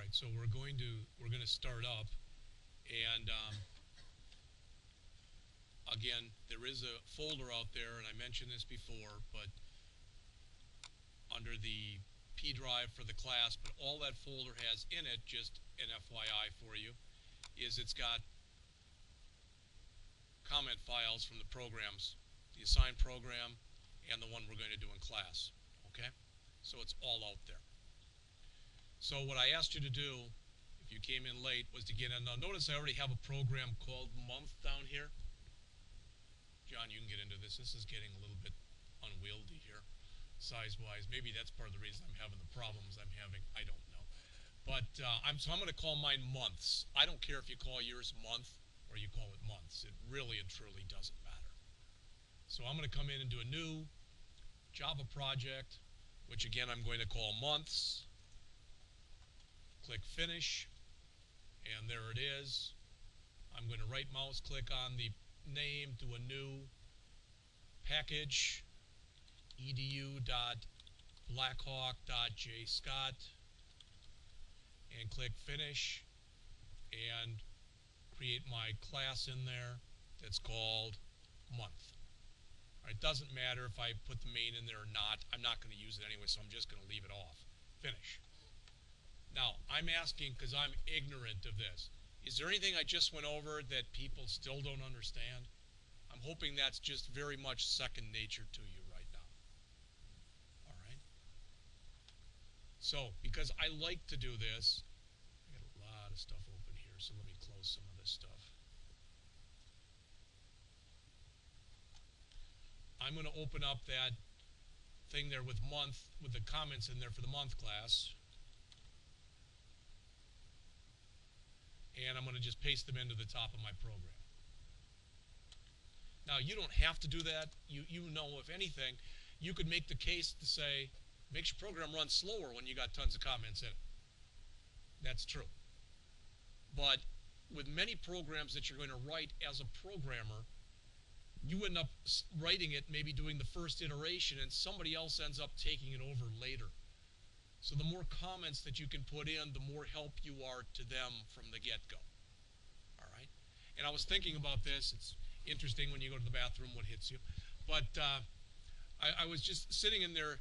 right, so we're going to start up, and again, there is a folder out there, and I mentioned this before, but under the P drive for the class, but all that folder has in it, just an FYI for you, is it's got comment files from the programs, the assigned program and the one we're going to do in class. Okay? So it's all out there. So what I asked you to do, if you came in late, was to get in. Now notice I already have a program called month down here. John, you can get into this. This is getting a little bit unwieldy here, size-wise. Maybe that's part of the reason I'm having the problems I'm having. I don't know. But I'm going to call mine months. I don't care if you call yours month or you call it months. It really and truly doesn't matter. So I'm going to come in and do a new Java project, which again I'm going to call months. Click Finish, and there it is. I'm going to right mouse click on the name, do a new package, edu.blackhawk.jscott, and click Finish, and create my class in there that's called month. All right, it doesn't matter if I put the main in there or not. I'm not going to use it anyway, so I'm just going to leave it off. Finish. Now, I'm asking because I'm ignorant of this. Is there anything I just went over that people still don't understand? I'm hoping that's just very much second nature to you right now. All right? So, because I like to do this, I got a lot of stuff open here, so let me close some of this stuff. I'm going to open up that thing there with month, with the comments in there for the month class. And I'm going to just paste them into the top of my program. Now, you don't have to do that. You know, if anything, you could make the case to say, makes your program run slower when you got tons of comments in it. That's true. But with many programs that you're going to write as a programmer, you end up writing it, maybe doing the first iteration, and somebody else ends up taking it over later. So the more comments that you can put in, the more help you are to them from the get-go. All right? And I was thinking about this. It's interesting when you go to the bathroom what hits you. But I was just sitting in there,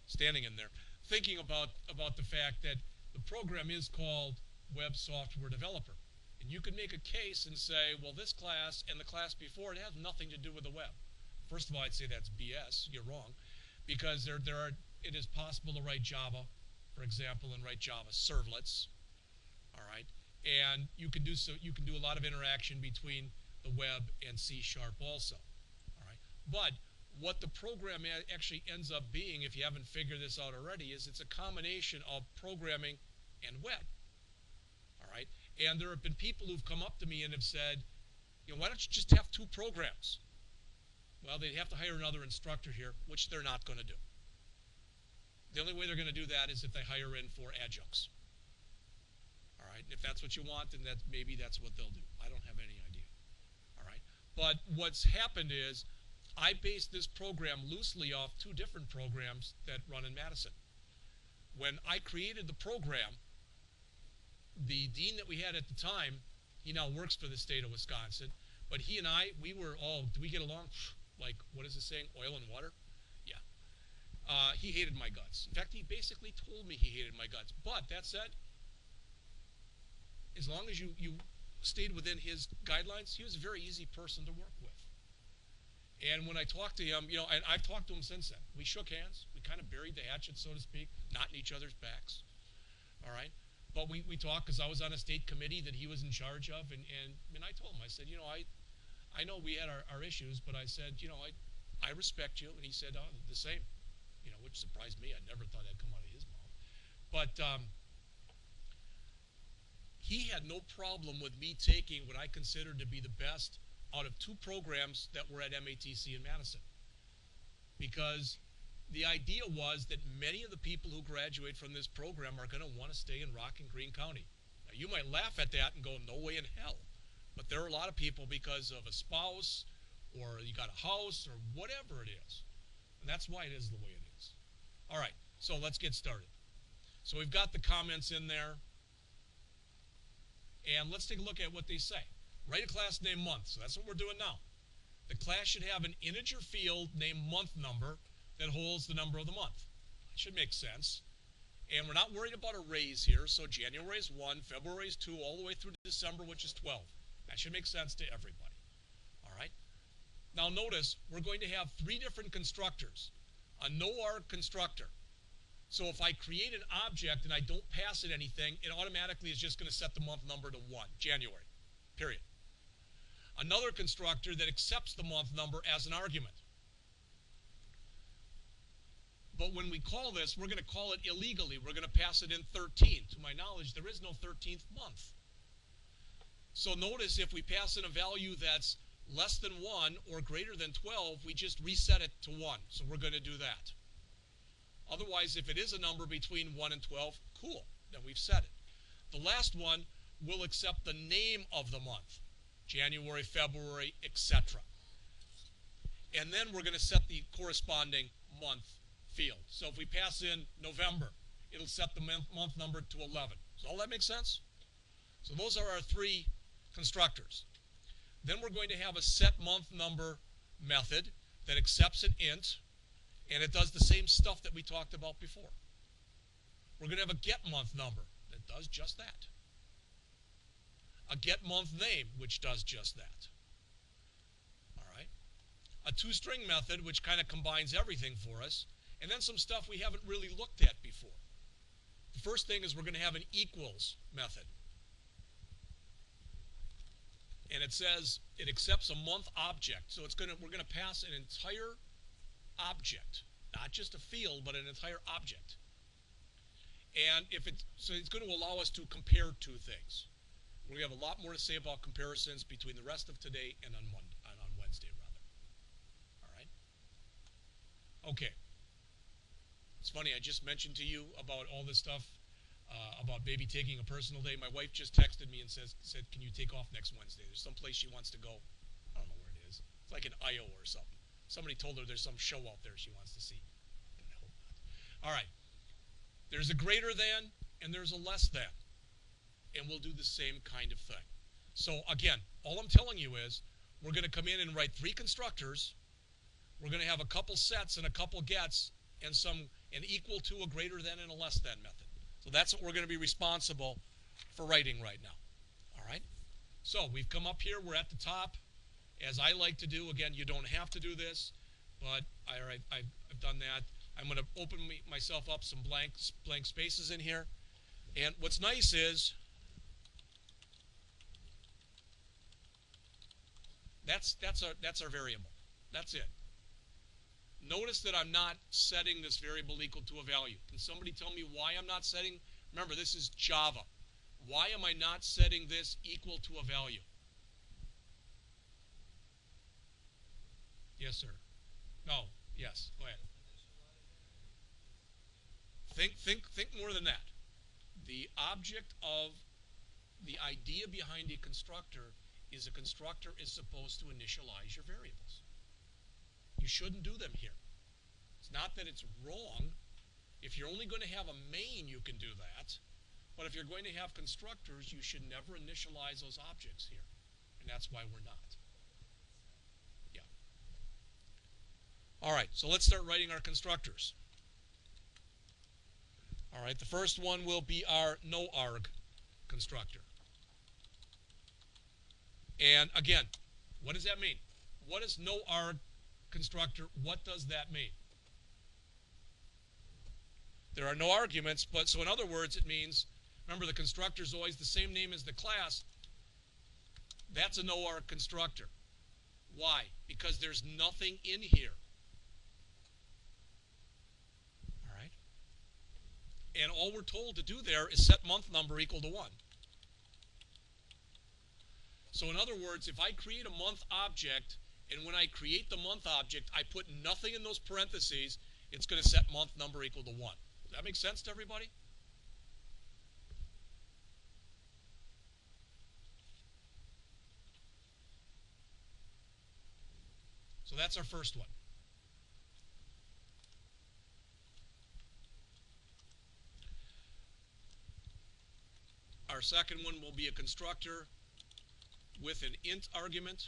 standing in there, thinking about the fact that the program is called Web Software Developer. And you could make a case and say, well, this class and the class before it has nothing to do with the web. First of all, I'd say that's BS. You're wrong. Because it is possible to write Java, for example, and write Java servlets. All right? And you can do a lot of interaction between the web and C# also. All right? But what the program actually ends up being, if you haven't figured this out already, is it's a combination of programming and web. All right? And there have been people who've come up to me and have said, you know, why don't you just have two programs? Well, they'd have to hire another instructor here, which they're not going to do. The only way they're going to do that is if they hire in for adjuncts. All right? And if that's what you want, then maybe that's what they'll do. I don't have any idea. All right? But what's happened is I based this program loosely off two different programs that run in Madison. When I created the program, the dean that we had at the time, he now works for the state of Wisconsin, but he and I, we were all, do we get along? Like, what is it saying? Oil and water? Yeah. He hated my guts. In fact, he basically told me he hated my guts. But that said, as long as you stayed within his guidelines, he was a very easy person to work with. And when I talked to him, you know, and I've talked to him since then. We shook hands. We kind of buried the hatchet, so to speak, not in each other's backs. All right? But we talked because I was on a state committee that he was in charge of, and I told him, I said, you know, I know we had our issues, but I said, you know, I respect you. And he said, oh, the same, you know, which surprised me. I never thought that'd come out of his mouth. But he had no problem with me taking what I considered to be the best out of two programs that were at MATC in Madison. Because the idea was that many of the people who graduate from this program are going to want to stay in Rock and Greene County. Now, you might laugh at that and go, no way in hell. But there are a lot of people because of a spouse or you got a house or whatever it is. And that's why it is the way it is. All right, so let's get started. So we've got the comments in there. And let's take a look at what they say. Write a class named month. So that's what we're doing now. The class should have an integer field named month number that holds the number of the month. That should make sense. And we're not worried about arrays here. So January is 1, February is 2, all the way through December, which is 12. That should make sense to everybody. All right. Now notice we're going to have three different constructors. A no-arg constructor. So if I create an object and I don't pass it anything, it automatically is just going to set the month number to 1, January, period. Another constructor that accepts the month number as an argument. But when we call this, we're going to call it illegally. We're going to pass it in 13. To my knowledge, there is no 13th month. So notice if we pass in a value that's less than 1 or greater than 12, we just reset it to 1. So we're going to do that. Otherwise, if it is a number between 1 and 12, cool, then we've set it. The last one will accept the name of the month, January, February, etc. And then we're going to set the corresponding month field. So if we pass in November, it'll set the month number to 11. Does all that make sense? So those are our three constructors. Then we're going to have a set month number method that accepts an int, and it does the same stuff that we talked about before. We're going to have a get month number that does just that. A get month name, which does just that. All right. A toString method, which kind of combines everything for us, and then some stuff we haven't really looked at before. The first thing is we're going to have an equals method. And it says it accepts a month object. So we're going to pass an entire object, not just a field, but an entire object. And so it's going to allow us to compare two things. We have a lot more to say about comparisons between the rest of today and on Wednesday, rather. All right. Okay. It's funny. I just mentioned to you about all this stuff about baby taking a personal day. My wife just texted me and said, "Can you take off next Wednesday? There's some place she wants to go. I don't know where it is. It's like in Iowa or something. Somebody told her there's some show out there she wants to see. I hope not. All right. There's a greater than and there's a less than. And we'll do the same kind of thing. So again, all I'm telling you is we're going to come in and write three constructors. We're going to have a couple sets and a couple gets and an equal to, a greater than, and a less than method. So that's what we're going to be responsible for writing right now. All right? So we've come up here. We're at the top. As I like to do, again, you don't have to do this, but I've done that. I'm going to open myself up some blank spaces in here. And what's nice is that's our variable. That's it. Notice that I'm not setting this variable equal to a value. Can somebody tell me why I'm not setting? Remember, this is Java. Why am I not setting this equal to a value? Yes, sir. No. Yes. Go ahead. Think more than that. The object of the idea behind a constructor is a constructor is supposed to initialize your variables. You shouldn't do them here. It's not that it's wrong. If you're only going to have a main, you can do that. But if you're going to have constructors, you should never initialize those objects here. And that's why we're not. Yeah. All right, so let's start writing our constructors. All right, the first one will be our no-arg constructor. And again, what does that mean? What is no-arg constructor? What does that mean? There are no arguments, but so in other words, it means, remember the constructor is always the same name as the class. That's a no-arg constructor. Why? Because there's nothing in here. All right? And all we're told to do there is set month number equal to 1. So in other words, if I create a month object, and when I create the month object, I put nothing in those parentheses, it's going to set month number equal to 1. Does that make sense to everybody? So that's our first one. Our Our second one will be a constructor with an int argument.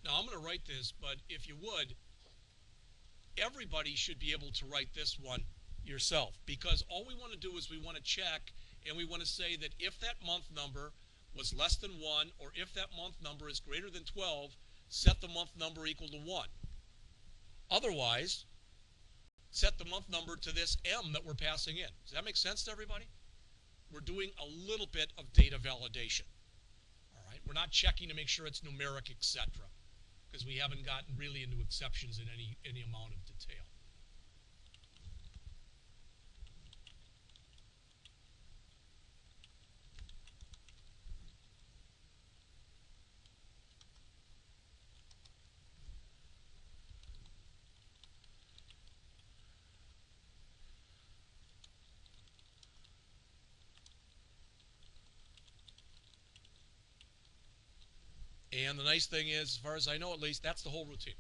Now, I'm going to write this, but if you would, everybody should be able to write this one yourself, because all we want to do is we want to check, and we want to say that if that month number was less than 1, or if that month number is greater than 12, set the month number equal to 1. Otherwise, set the month number to this m that we're passing in. Does that make sense to everybody? We're doing a little bit of data validation. All right, we're not checking to make sure it's numeric, etc., because we haven't gotten really into exceptions in any amount of detail. And the nice thing is, as far as I know at least, that's the whole routine.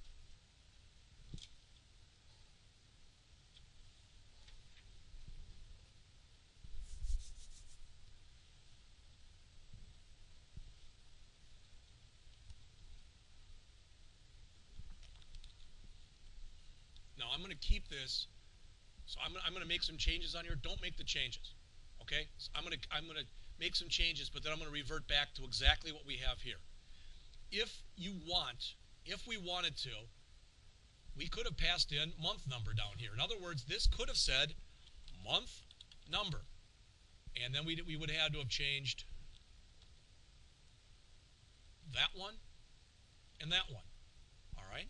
Now I'm going to keep this, so I'm going to make some changes on here. Don't make the changes, okay? So I'm going to make some changes, but then I'm going to revert back to exactly what we have here. If we wanted to, we could have passed in month number down here. In other words, this could have said month number, and then we would have had to have changed that one and that one. All right?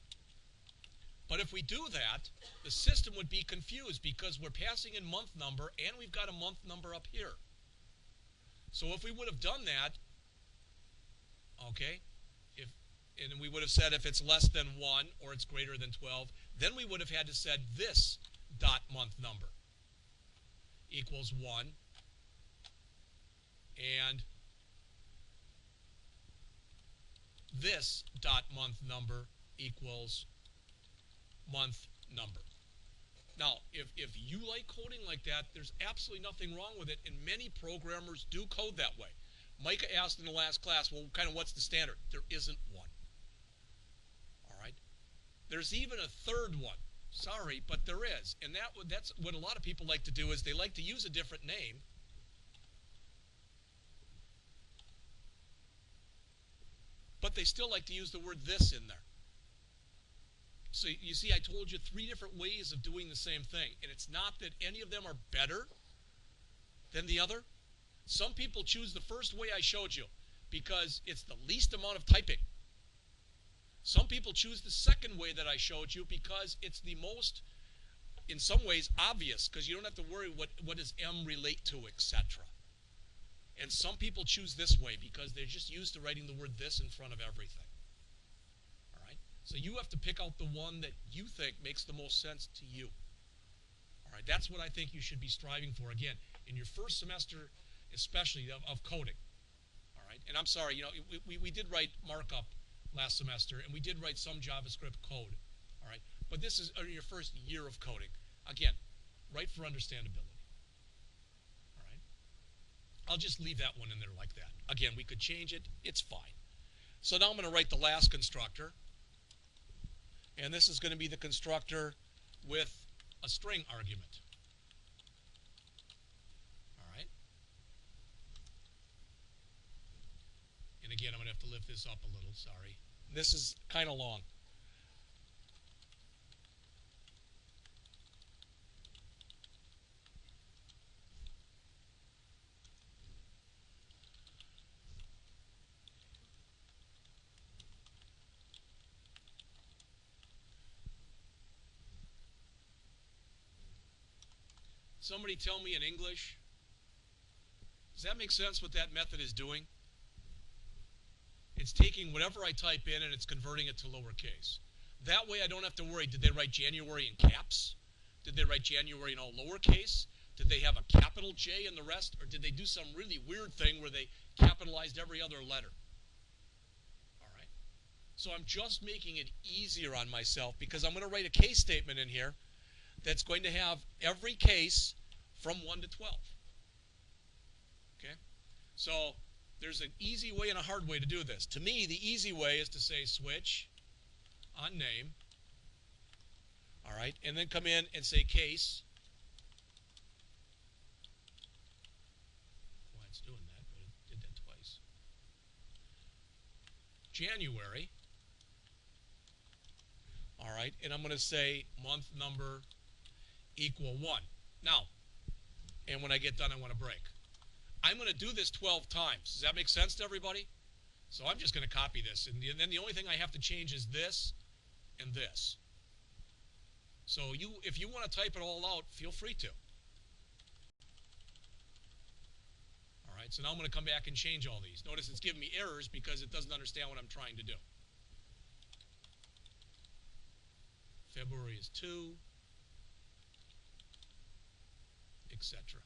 But if we do that, the system would be confused because we're passing in month number and we've got a month number up here. So if we would have done that, okay, and we would have said if it's less than 1 or it's greater than 12, then we would have had to said this dot month number equals 1, and this dot month number equals month number. Now, if you like coding like that, there's absolutely nothing wrong with it, and many programmers do code that way. Micah asked in the last class, well, kind of what's the standard? There isn't one. All right? There's even a third one. Sorry, but there is. And that's what a lot of people like to do is they like to use a different name. But they still like to use the word this in there. So you see, I told you 3 different ways of doing the same thing. And it's not that any of them are better than the other. Some people choose the first way I showed you because it's the least amount of typing. Some people choose the second way that I showed you because it's the most, in some ways, obvious, because you don't have to worry what does M relate to, etc. And some people choose this way because they're just used to writing the word this in front of everything. All right? So you have to pick out the one that you think makes the most sense to you. All right? That's what I think you should be striving for, again, in your first semester, especially of coding. All right? And I'm sorry, you know, we did write markup last semester, and we did write some JavaScript code. All right? But this is your first year of coding. Again, write for understandability. I'll just leave that one in there like that. Again, we could change it. It's fine. So now I'm going to write the last constructor. And this is going to be the constructor with a string argument. All right? And again, I'm going to have to lift this up a little. Sorry. This is kind of long. Somebody tell me in English, does that make sense what that method is doing? It's taking whatever I type in and it's converting it to lowercase. That way I don't have to worry, did they write January in caps? Did they write January in all lowercase? Did they have a capital J in the rest? Or did they do some really weird thing where they capitalized every other letter? All right. So I'm just making it easier on myself because I'm going to write a case statement in here that's going to have every case from 1 to 12. Okay? So there's an easy way and a hard way to do this. To me, the easy way is to say switch on name. All right, and then come in and say case. Why it's doing that, but it did that twice. January. All right, and I'm going to say month number equal 1. Now, and when I get done, I want to break. I'm going to do this 12 times. Does that make sense to everybody? So I'm just going to copy this, and then the only thing I have to change is this and this. So if you want to type it all out, feel free to. All right, so now I'm going to come back and change all these. Notice it's giving me errors because it doesn't understand what I'm trying to do. February is 2, etc.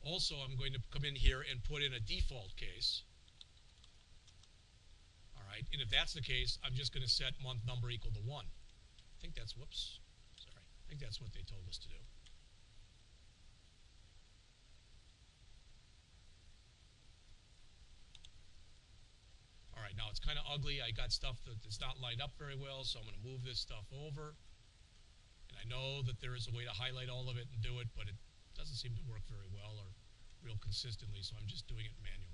Also, I'm going to come in here and put in a default case. All right, and if that's the case, I'm just going to set month number equal to 1. I think that's, whoops, sorry. I think that's what they told us to do. All right, now it's kind of ugly. I got stuff that's not lined up very well, so I'm going to move this stuff over. And I know that there is a way to highlight all of it and do it, but it doesn't seem to work very well or real consistently, so I'm just doing it manually.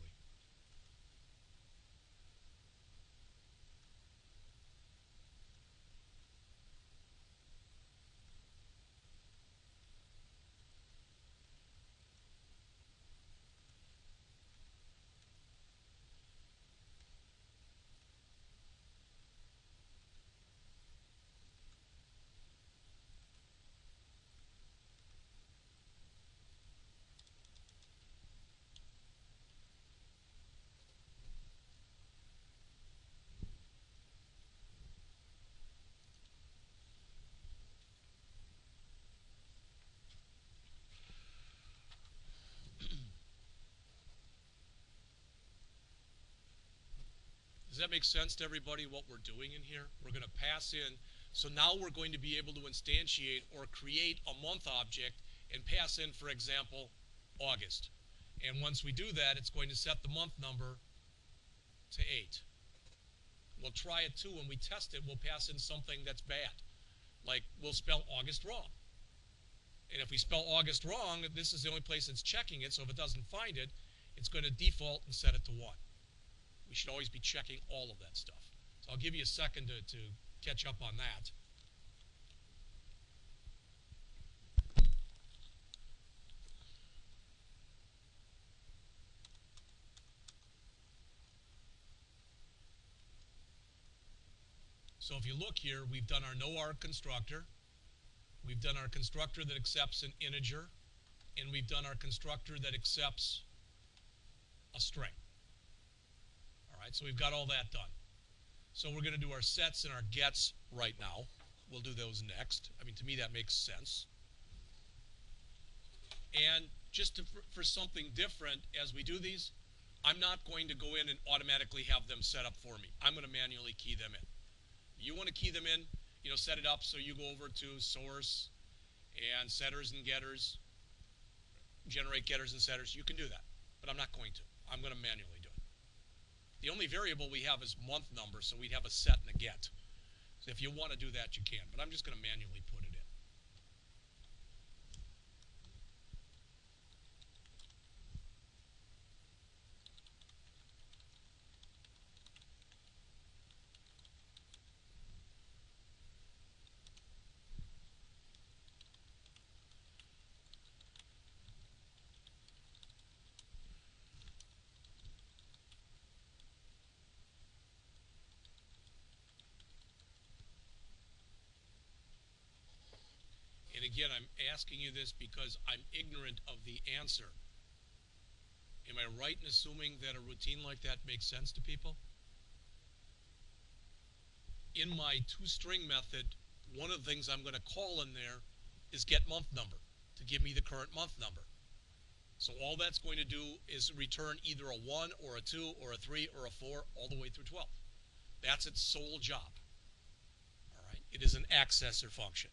Does that make sense to everybody what we're doing in here? We're going to pass in. So now we're going to be able to instantiate or create a month object and pass in, for example, August. And once we do that, it's going to set the month number to 8. We'll try it too. When we test it, we'll pass in something that's bad. Like we'll spell August wrong. And if we spell August wrong, this is the only place it's checking it. So if it doesn't find it, it's going to default and set it to 1. We should always be checking all of that stuff. So I'll give you a second to catch up on that. So if you look here, we've done our no-arg constructor. We've done our constructor that accepts an integer. And we've done our constructor that accepts a string. All right, so we've got all that done. So we're going to do our sets and our gets right now. We'll do those next. I mean, to me, that makes sense. And just for something different, as we do these, I'm not going to go in and automatically have them set up for me. I'm going to manually key them in. You want to key them in, set it up so you go over to source and setters and getters, generate getters and setters. You can do that, but I'm not going to. I'm going to manually do it. The only variable we have is month number, so we'd have a set and a get. So if you want to do that, you can, but I'm just going to manually put it in. again, I'm asking you this because I'm ignorant of the answer. Am I right in assuming that a routine like that makes sense to people? In my toString method, one of the things I'm going to call in there is get month number to give me the current month number. So all that's going to do is return either a 1 or a 2 or a 3 or a 4 all the way through 12. That's its sole job. All right? It is an accessor function.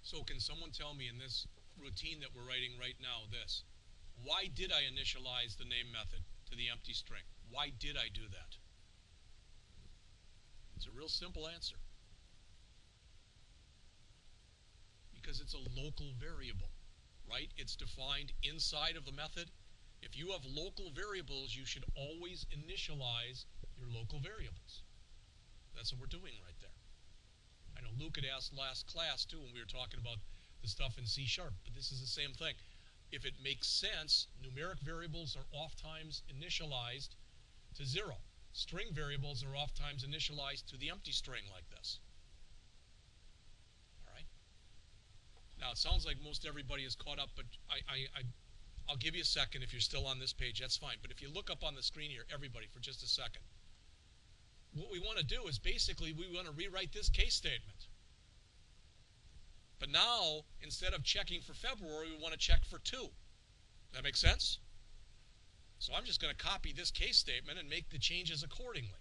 So can someone tell me in this routine that we're writing right now this? Why did I initialize the name method to the empty string? Why did I do that? It's a real simple answer. Because it's a local variable, right? It's defined inside of the method. If you have local variables, you should always initialize your local variables. That's what we're doing right there. I know Luke had asked last class too when we were talking about the stuff in C#, but this is the same thing. If it makes sense, numeric variables are oftentimes initialized to 0. String variables are oftentimes initialized to the empty string like this. All right. Now it sounds like most everybody is caught up, but I'll give you a second if you're still on this page. That's fine. But if you look up on the screen here, everybody, for just a second. What we want to do is basically we want to rewrite this case statement. But now, instead of checking for February, we want to check for 2. Does that make sense? So I'm just going to copy this case statement and make the changes accordingly.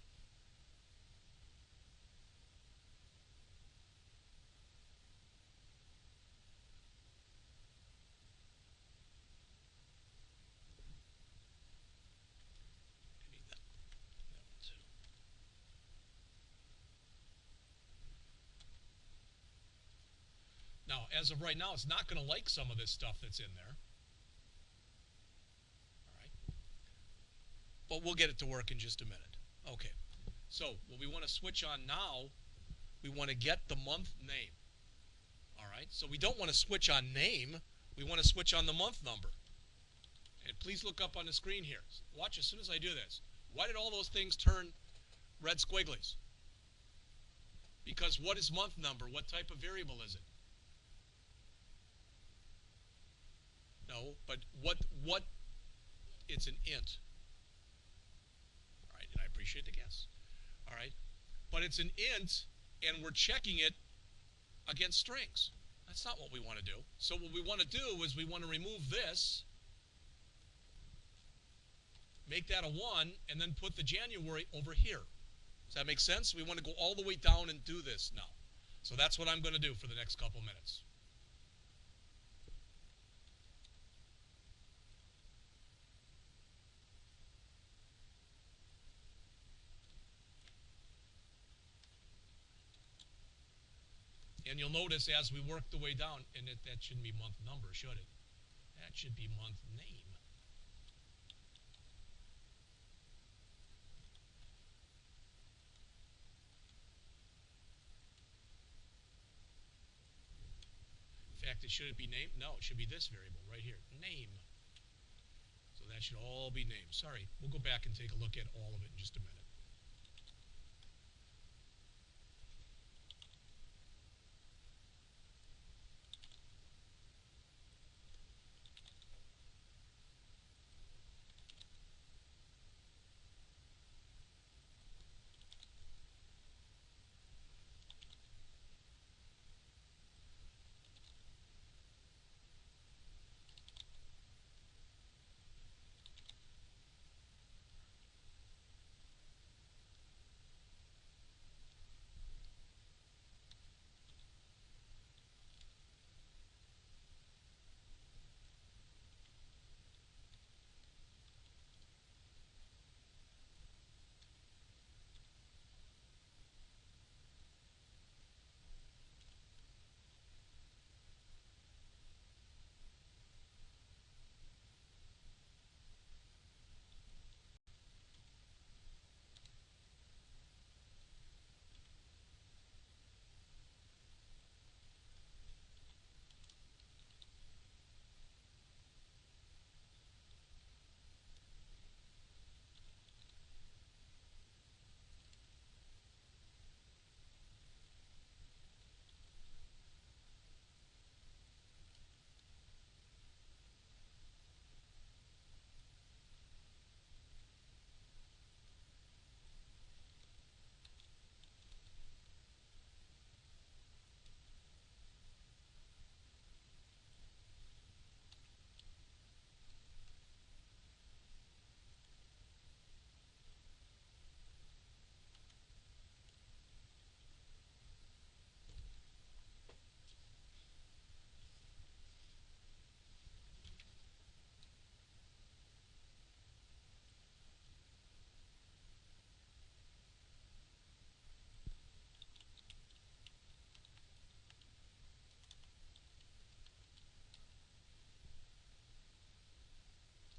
Now, as of right now, it's not going to like some of this stuff that's in there. All right. But we'll get it to work in just a minute. Okay. So what we want to switch on now, we want to get the month name. All right. So we don't want to switch on name. We want to switch on the month number. And please look up on the screen here. Watch as soon as I do this. Why did all those things turn red squigglies? Because what is month number? What type of variable is it? No, but what it's an int. All right, and I appreciate the guess. All right, but it's an int, and we're checking it against strings. That's not what we want to do. So what we want to do is we want to remove this, make that a 1, and then put the January over here. Does that make sense? We want to go all the way down and do this now. So that's what I'm going to do for the next couple minutes. And you'll notice as we work the way down, and that shouldn't be month number, should it? That should be month name. In fact, should it be name? No, it should be this variable right here, name. So So that should all be named. Sorry, we'll go back and take a look at all of it in just a minute.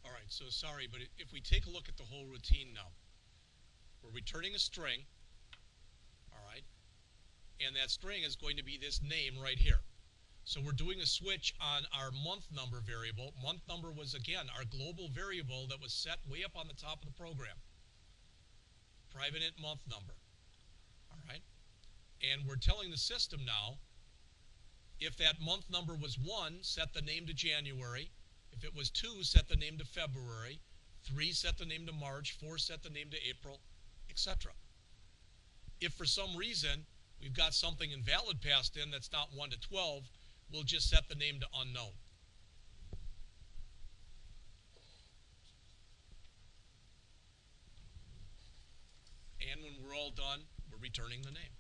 All right, so sorry, but if we take a look at the whole routine now, we're returning a string, all right, and that string is going to be this name right here. So we're doing a switch on our month number variable. Month number was, again, our global variable that was set way up on the top of the program. Private int month number, all right? And we're telling the system now, if that month number was 1, set the name to January. If it was 2, set the name to February. 3, set the name to March. 4, set the name to April, etc. If for some reason we've got something invalid passed in that's not 1 to 12, we'll just set the name to unknown. And when we're all done, we're returning the name.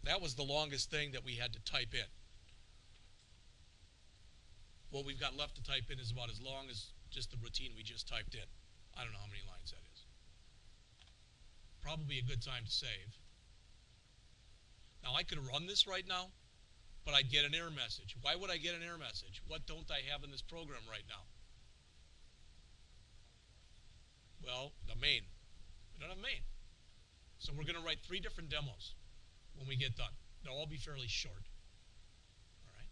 That was the longest thing that we had to type in. What we've got left to type in is about as long as just the routine we just typed in. I don't know how many lines that is. Probably a good time to save. Now I could run this right now, but I'd get an error message. Why would I get an error message? What don't I have in this program right now? Well, the main. We don't have main. So we're going to write 3 different demos when we get done. They'll all be fairly short. All right.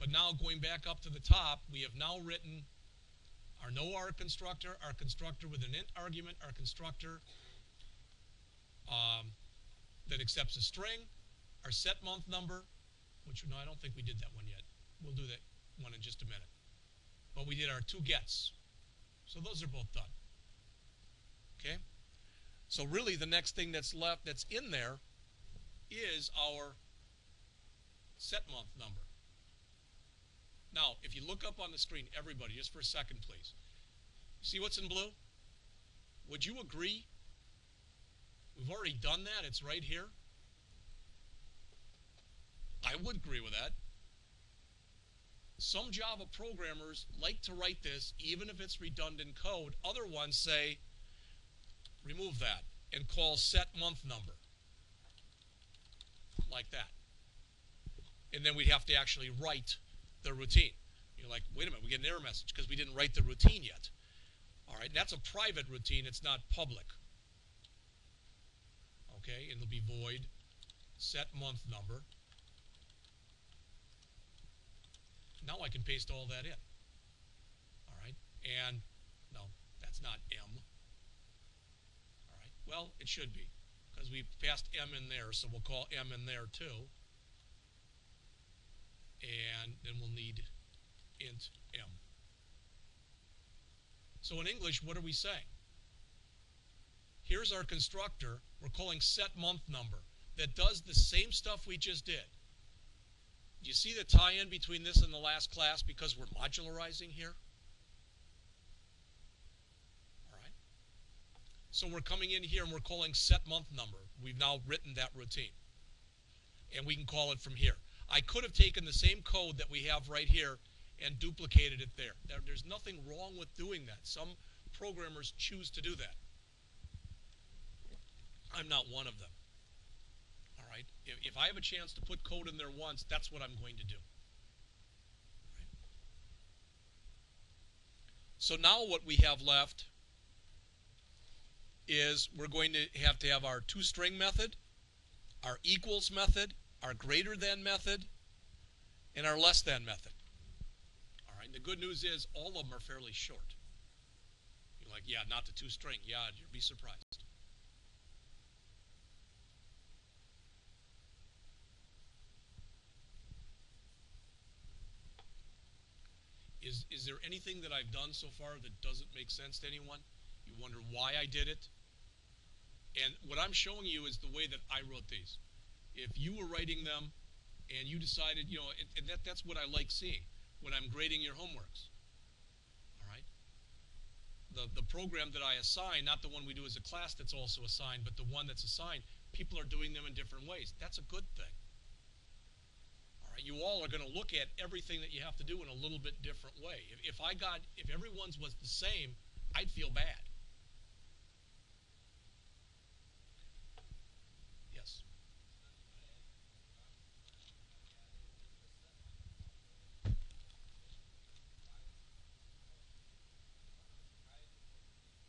But now going back up to the top, we have now written our no-R constructor, our constructor with an int argument, our constructor that accepts a string, our set month number, which, no, I don't think we did that one yet. We'll do that one in just a minute. But we did our 2 gets. So those are both done. Okay? So really the next thing that's left that's in there is our set month number. Now, if you look up on the screen, everybody, just for a second, please. See what's in blue? Would you agree? We've already done that. It's right here. I would agree with that. Some Java programmers like to write this even if it's redundant code. Other ones say, remove that and call set month number. Like that. And then we'd have to actually write the routine. You're like, wait a minute, we get an error message because we didn't write the routine yet. All right, and that's a private routine. It's not public. Okay, and it'll be void set month number. Now I can paste all that in. And no, that's not M. All right. Well, it should be because we passed M in there, so we'll call M in there too. And then we'll need int M. So in English, what are we saying? Here's our constructor. We're calling setMonthNumber that does the same stuff we just did. Do you see the tie-in between this and the last class because we're modularizing here? All right. So we're coming in here and we're calling setMonthNumber. We've now written that routine. And we can call it from here. I could have taken the same code that we have right here and duplicated it there. There's nothing wrong with doing that. Some programmers choose to do that. I'm not one of them. All right? If I have a chance to put code in there once, that's what I'm going to do. Right? So now what we have left is we're going to have our toString method, our equals method, our greater than method, and our less than method. All right? And the good news is all of them are fairly short. You're like, yeah, not the toString. Yeah, you'd be surprised. Is there anything that I've done so far that doesn't make sense to anyone? You wonder why I did it? And what I'm showing you is the way that I wrote these. If you were writing them and you decided, you know, and that's what I like seeing when I'm grading your homeworks. All right? The program that I assign, not the one we do as a class that's also assigned, but the one that's assigned, people are doing them in different ways. That's a good thing. You all are going to look at everything that you have to do in a little bit different way. If everyone's was the same, I'd feel bad. Yes.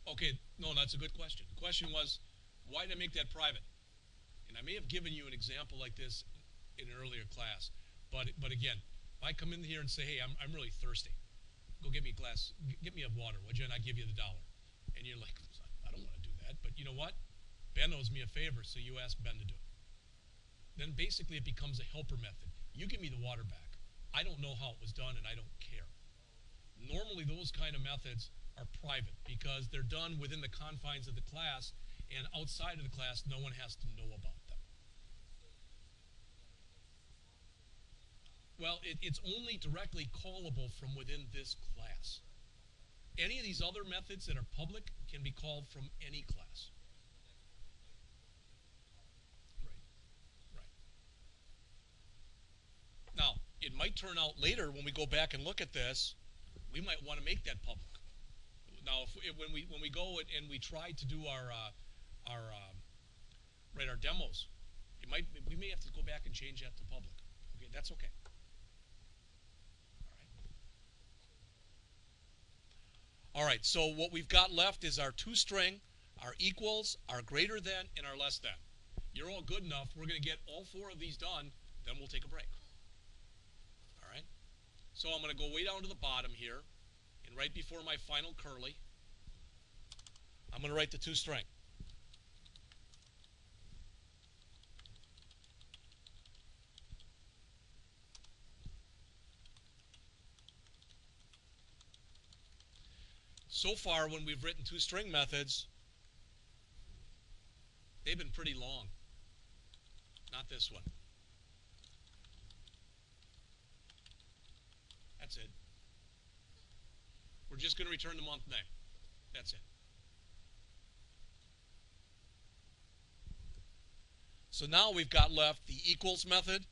Okay, no, that's a good question. The question was, why did I make that private? And I may have given you an example like this in an earlier class. But again, if I come in here and say, hey, I'm really thirsty, go get me a glass, get me a water, would you? And I give you the $1. And you're like, I don't want to do that. But you know what? Ben owes me a favor, so you ask Ben to do it. Then basically it becomes a helper method. You give me the water back. I don't know how it was done, and I don't care. Normally those kind of methods are private because they're done within the confines of the class, and outside of the class, no one has to know about them. Well, it's only directly callable from within this class. Any of these other methods that are public can be called from any class. Right, right. Now, it might turn out later when we go back and look at this, we might want to make that public. Now, when we go and we try to do our demos, we may have to go back and change that to public. Okay, that's okay. All right, so what we've got left is our toString, our equals, our greater than, and our less than. You're all good enough. We're going to get all 4 of these done, then we'll take a break. All right? So I'm going to go way down to the bottom here, and right before my final curly, I'm going to write the toString. So far, when we've written toString methods, they've been pretty long. Not this one. That's it. We're just going to return the month name. That's it. So now we've got left the equals method,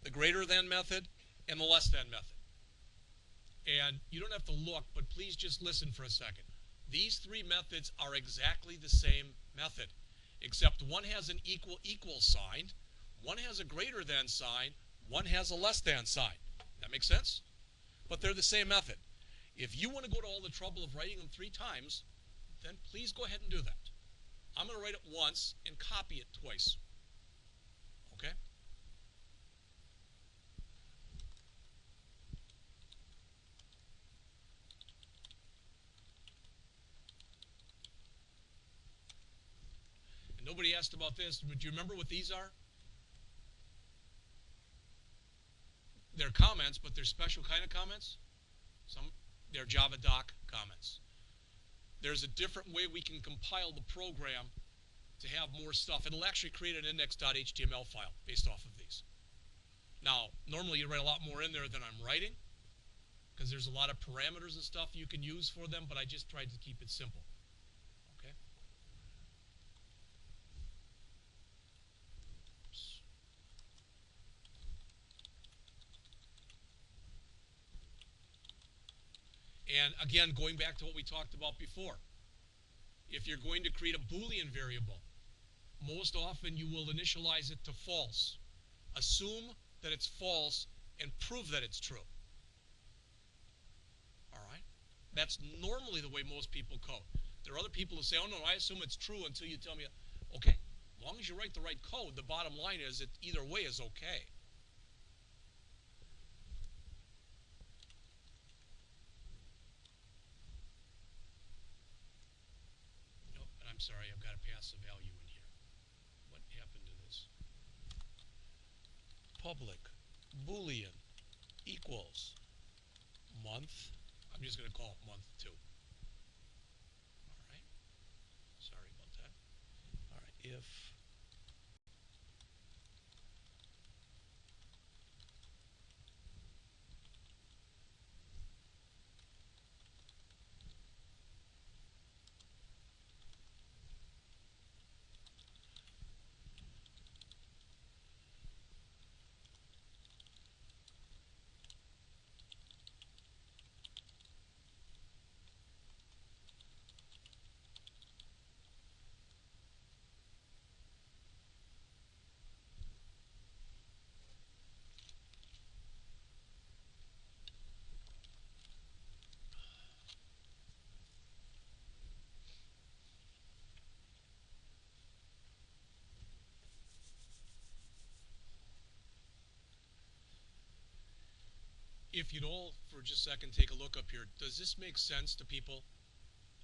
the greater than method, and the less than method. And you don't have to look, but please just listen for a second. These 3 methods are exactly the same method, except one has an equal sign, one has a greater than sign, one has a less than sign. That makes sense? But they're the same method. If you want to go to all the trouble of writing them 3 times, then please go ahead and do that. I'm going to write it once and copy it twice. Okay? Nobody asked about this, but do you remember what these are? They're comments, but they're special kind of comments. They're JavaDoc comments. There's a different way we can compile the program to have more stuff. It'll actually create an index.html file based off of these. Now, normally you write a lot more in there than I'm writing, because there's a lot of parameters and stuff you can use for them, but I just tried to keep it simple. Okay? Oops. And again, going back to what we talked about before, if you're going to create a Boolean variable, most often you will initialize it to false. Assume that it's false and prove that it's true. All right? That's normally the way most people code. There are other people who say, oh no, I assume it's true until you tell me, okay, as long as you write the right code, the bottom line is that either way is okay. I'm sorry, I've got to pass a value in here. What happened to this? Public Boolean equals month. I'm just going to call it month 2. All right. Sorry about that. All right. If if you'd all, for just a second, take a look up here, does this make sense to people?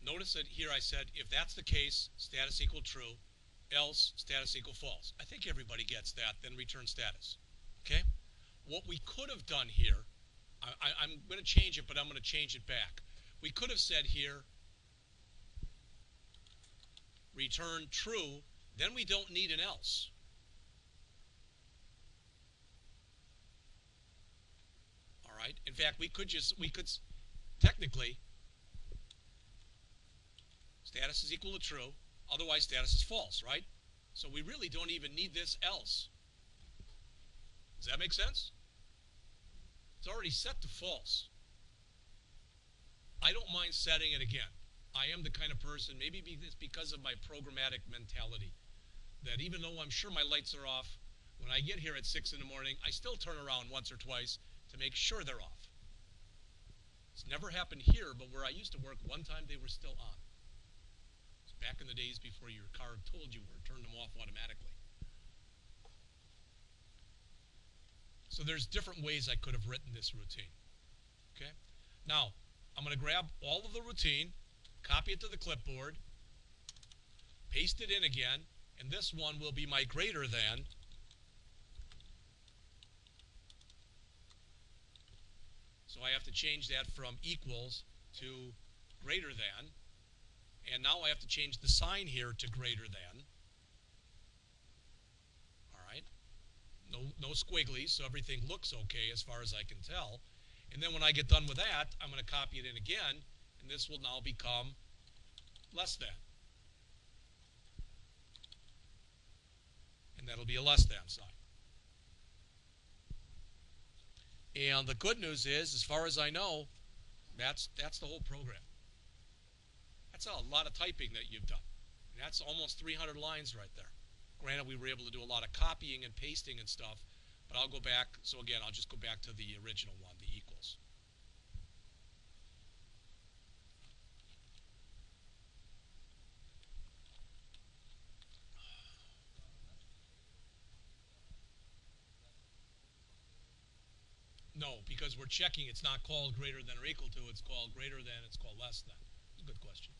Notice that here I said, if that's the case, status equal true, else status equal false. I think everybody gets that, then return status. Okay? What we could have done here, I'm going to change it, but I'm going to change it back. We could have said here, return true, then we don't need an else. Right? In fact, we could technically, status is equal to true, otherwise status is false, right? So we really don't even need this else. Does that make sense? It's already set to false. I don't mind setting it again. I am the kind of person, maybe it's because of my programmatic mentality, that even though I'm sure my lights are off, when I get here at 6 in the morning, I still turn around once or twice to make sure they're off. It's never happened here, but where I used to work, one time they were still on. It's back in the days before your car told you or turned them off automatically. So there's different ways I could have written this routine. Okay? Now, I'm going to grab all of the routine, copy it to the clipboard, paste it in again, and this one will be my greater than. So I have to change that from equals to greater than. And now I have to change the sign here to greater than. All right. No squigglies, so everything looks okay as far as I can tell. And then when I get done with that, I'm going to copy it in again, and this will now become less than. And that'll be a less than sign. And the good news is, as far as I know, that's the whole program. That's a lot of typing that you've done. And that's almost 300 lines right there. Granted, we were able to do a lot of copying and pasting and stuff, but I'll go back. So again, I'll just go back to the original one, the equals. No, because we're checking it's not called greater than or equal to, it's called greater than, it's called less than. Good question.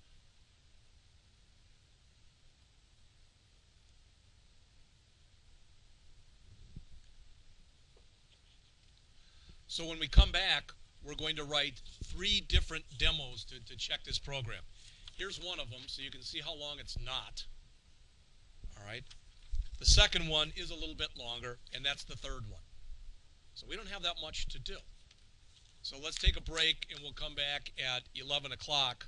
So when we come back, we're going to write 3 different demos to check this program. Here's one of them, so you can see how long it's not. All right. The second one is a little bit longer, and that's the third one. So we don't have that much to do. So let's take a break, and we'll come back at 11 o'clock.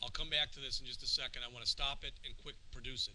I'll come back to this in just a second. I want to stop it and quick produce it.